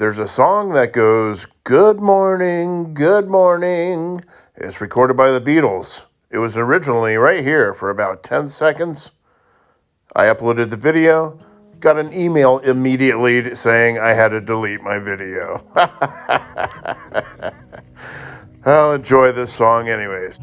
There's a song that goes, "Good morning, good morning." It's recorded by the Beatles. It was originally right here for about 10 seconds. I uploaded the video, got an email immediately saying I had to delete my video. I'll enjoy this song anyways.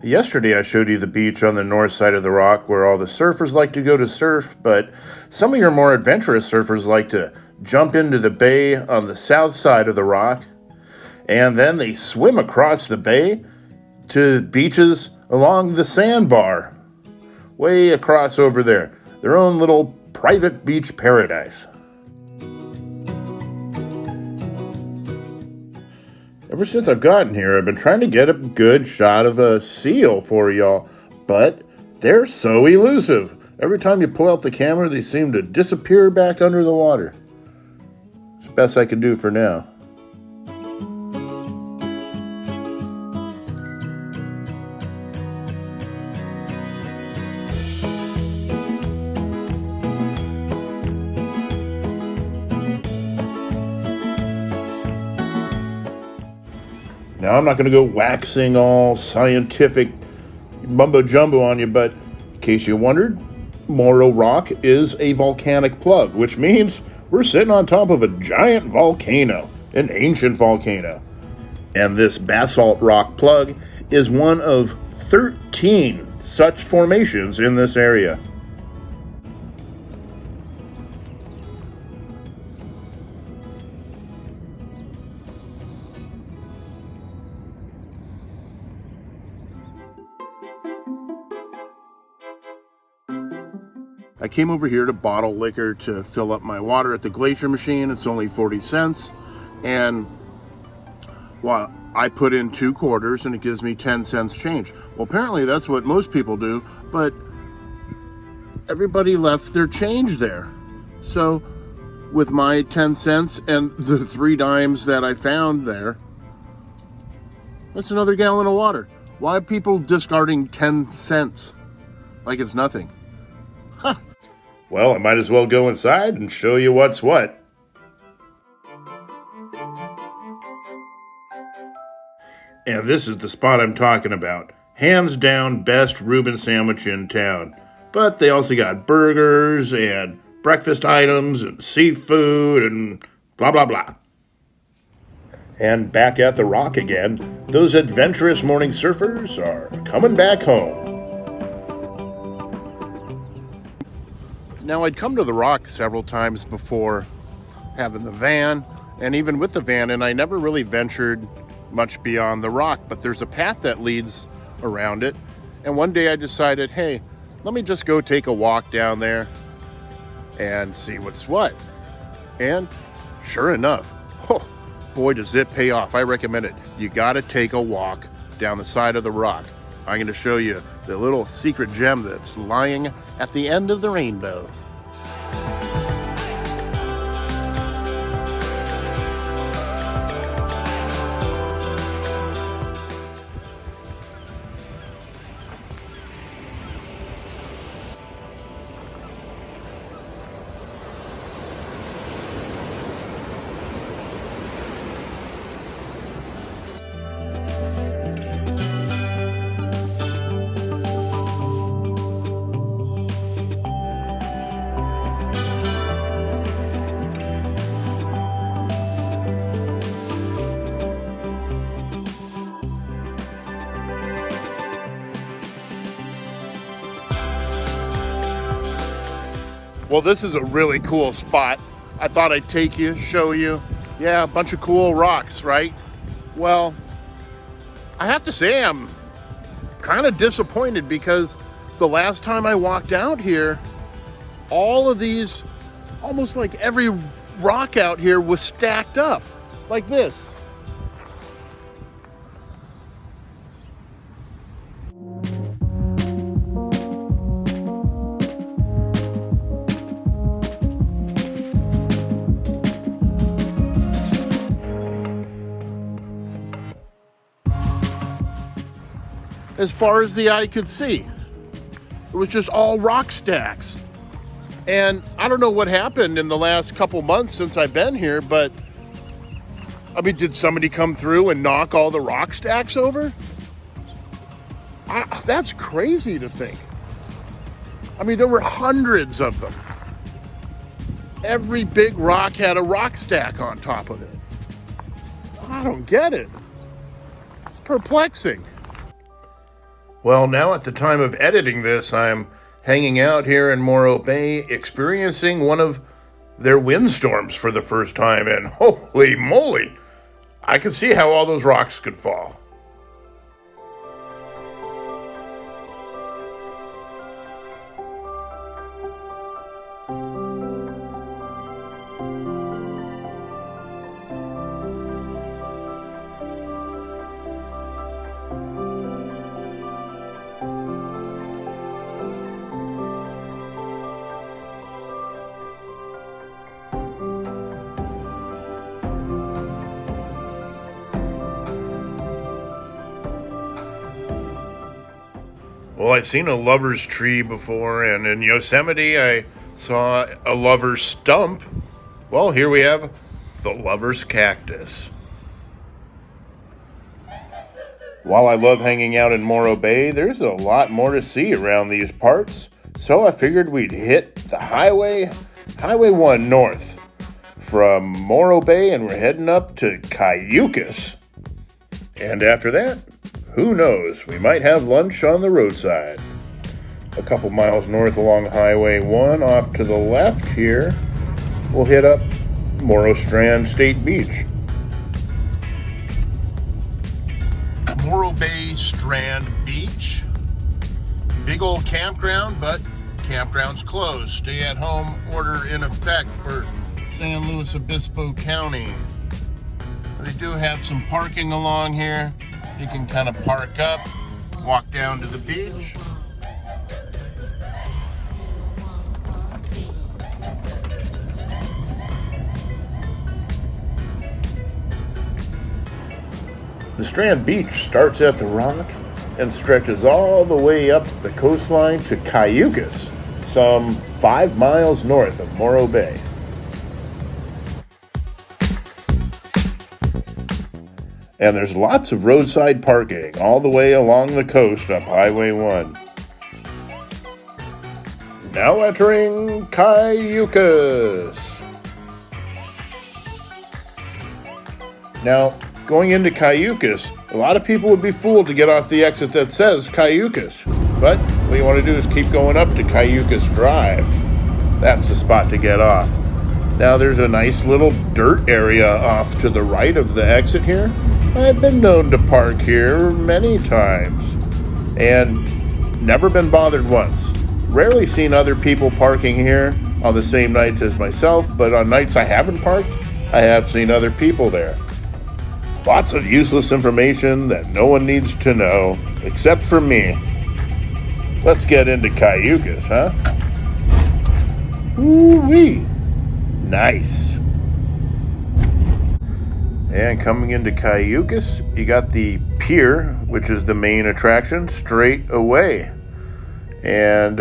Yesterday I showed you the beach on the north side of the rock where all the surfers like to go to surf, but some of your more adventurous surfers like to jump into the bay on the south side of the rock, and then they swim across the bay to beaches along the sandbar, way across over there, their own little private beach paradise. Ever since I've gotten here, I've been trying to get a good shot of a seal for y'all, but they're so elusive. Every time you pull out the camera, they seem to disappear back under the water. It's the best I can do for now. Now, I'm not going to go waxing all scientific mumbo-jumbo on you, but in case you wondered, Morrow Rock is a volcanic plug, which means we're sitting on top of a giant volcano, an ancient volcano. And this basalt rock plug is one of 13 such formations in this area. I came over here to bottle liquor to fill up my water at the glacier machine. It's only 40 cents. And well, I put in 2 quarters and it gives me 10 cents change. Well, apparently that's what most people do, but everybody left their change there. So with my 10 cents and the 3 dimes that I found there, that's another gallon of water. Why are people discarding 10 cents like it's nothing? Huh. Well, I might as well go inside and show you what's what. And this is the spot I'm talking about. Hands down, best Reuben sandwich in town. But they also got burgers and breakfast items and seafood and blah, blah, blah. And back at the rock again, those adventurous morning surfers are coming back home. Now, I'd come to the rock several times before having the van, and even with the van, and I never really ventured much beyond the rock, but there's a path that leads around it. And one day I decided, hey, let me just go take a walk down there and see what's what. And sure enough, oh, boy, does it pay off. I recommend it. You got to take a walk down the side of the rock. I'm going to show you the little secret gem that's lying at the end of the rainbow. Well, this is a really cool spot. I thought I'd take you, show you. Yeah, a bunch of cool rocks, right? Well, I have to say I'm kind of disappointed because the last time I walked out here, all of these, almost like every rock out here was stacked up like this. as far as the eye could see. It was just all rock stacks. And I don't know what happened in the last couple months since I've been here, but I mean, did somebody come through and knock all the rock stacks over? That's crazy to think. I mean, there were hundreds of them. Every big rock had a rock stack on top of it. I don't get it. It's perplexing. Well, now at the time of editing this, I'm hanging out here in Morro Bay, experiencing one of their windstorms for the first time, and holy moly, I could see how all those rocks could fall. Well, I've seen a lover's tree before, and in Yosemite I saw a lover's stump. Well, here we have the lover's cactus. While I love hanging out in Morro Bay, there's a lot more to see around these parts, so I figured we'd hit the Highway 1 north from Morro Bay, and we're heading up to Cayucos. And after that, who knows, we might have lunch on the roadside. A couple miles north along Highway 1, off to the left here, we'll hit up Morrow Strand State Beach. Morro Bay Strand Beach. Big old campground, but campground's closed. Stay at home order in effect for San Luis Obispo County. They do have some parking along here. You can kind of park up, walk down to the beach. The Strand Beach starts at the Rock and stretches all the way up the coastline to Cayucos, some 5 miles north of Morro Bay. And there's lots of roadside parking all the way along the coast up Highway 1. Now entering Cayucos. Now, going into Cayucos, a lot of people would be fooled to get off the exit that says Cayucos. But what you want to do is keep going up to Cayucos Drive. That's the spot to get off. Now there's a nice little dirt area off to the right of the exit here. I've been known to park here many times and never been bothered once. Rarely seen other people parking here on the same nights as myself, but on nights I haven't parked, I have seen other people there. Lots of useless information that no one needs to know, except for me. Let's get into Cayucos, huh? Ooh-wee. Nice. And coming into Cayucos, you got the pier, which is the main attraction, straight away. And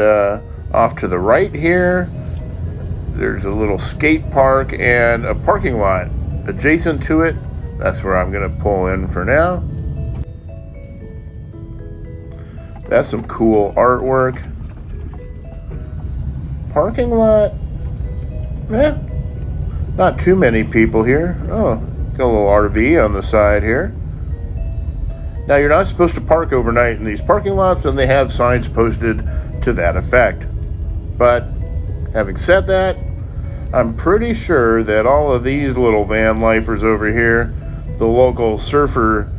off to the right here, there's a little skate park and a parking lot adjacent to it. That's where I'm going to pull in for now. That's some cool artwork. Parking lot. Not too many people here. Oh, got a little RV on the side here. Now, you're not supposed to park overnight in these parking lots, and they have signs posted to that effect. But having said that, I'm pretty sure that all of these little Vanlifers over here, the local surfer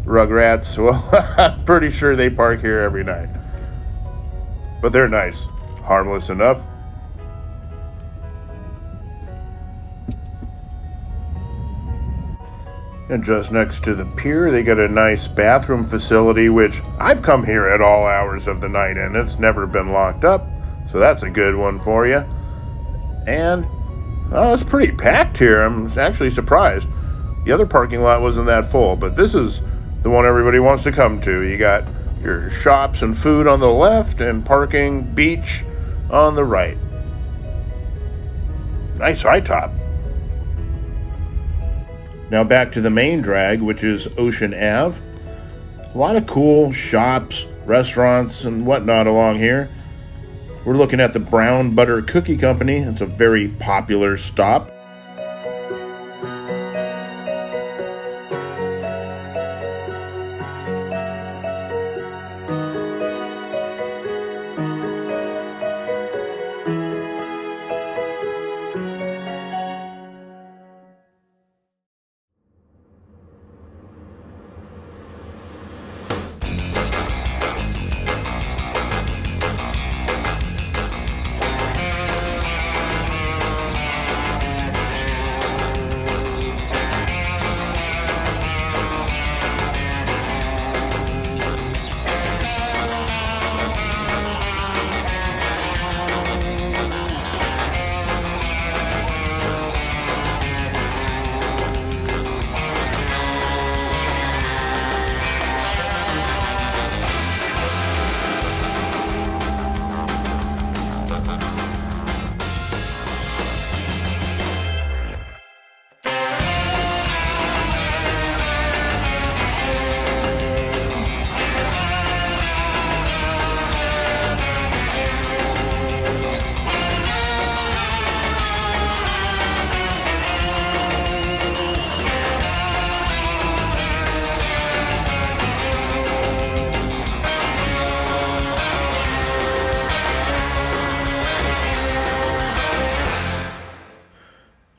rugrats, well, I'm pretty sure they park here every night. But they're nice, harmless enough. And just next to the pier, they got a nice bathroom facility, which I've come here at all hours of the night, and it's never been locked up. So that's a good one for you. And it's pretty packed here. I'm actually surprised. The other parking lot wasn't that full, but this is the one everybody wants to come to. You got your shops and food on the left, and parking, beach on the right. Nice high top. Now back to the main drag, which is Ocean Ave. A lot of cool shops, restaurants, and whatnot along here. We're looking at the Brown Butter Cookie Company. It's a very popular stop.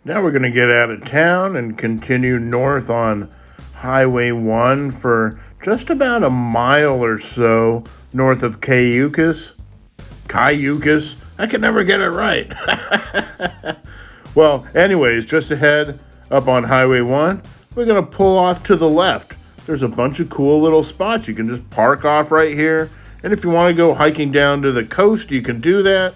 Now we're going to get out of town and continue north on Highway 1 for just about a mile or so north of Cayucos. Cayucos? I can never get it right. Well, anyways, just ahead up on Highway 1, we're going to pull off to the left. There's a bunch of cool little spots. You can just park off right here. And if you want to go hiking down to the coast, you can do that.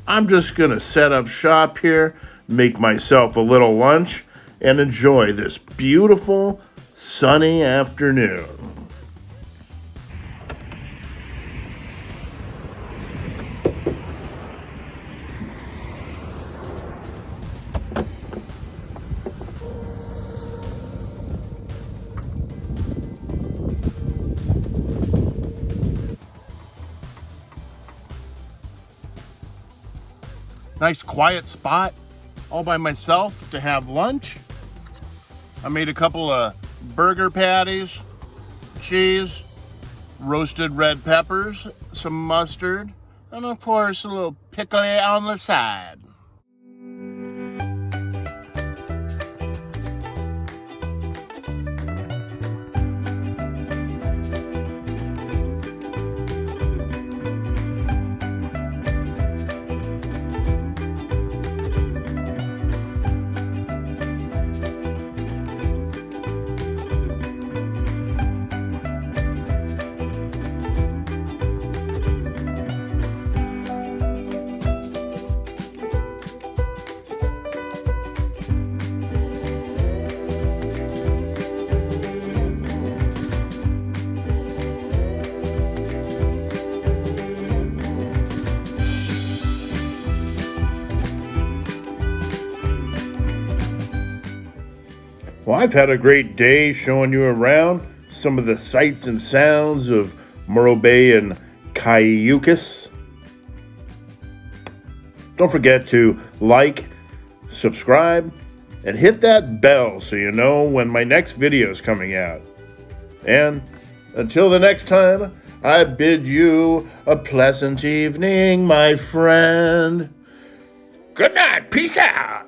I'm just going to set up shop here, make myself a little lunch, and enjoy this beautiful sunny afternoon. Nice quiet spot all by myself to have lunch. I made a couple of burger patties, cheese, roasted red peppers, some mustard, and of course a little pickle on the side. Well, I've had a great day showing you around some of the sights and sounds of Morro Bay and Cayucos. Don't forget to like, subscribe, and hit that bell so you know when my next video is coming out. And until the next time, I bid you a pleasant evening, my friend. Good night. Peace out.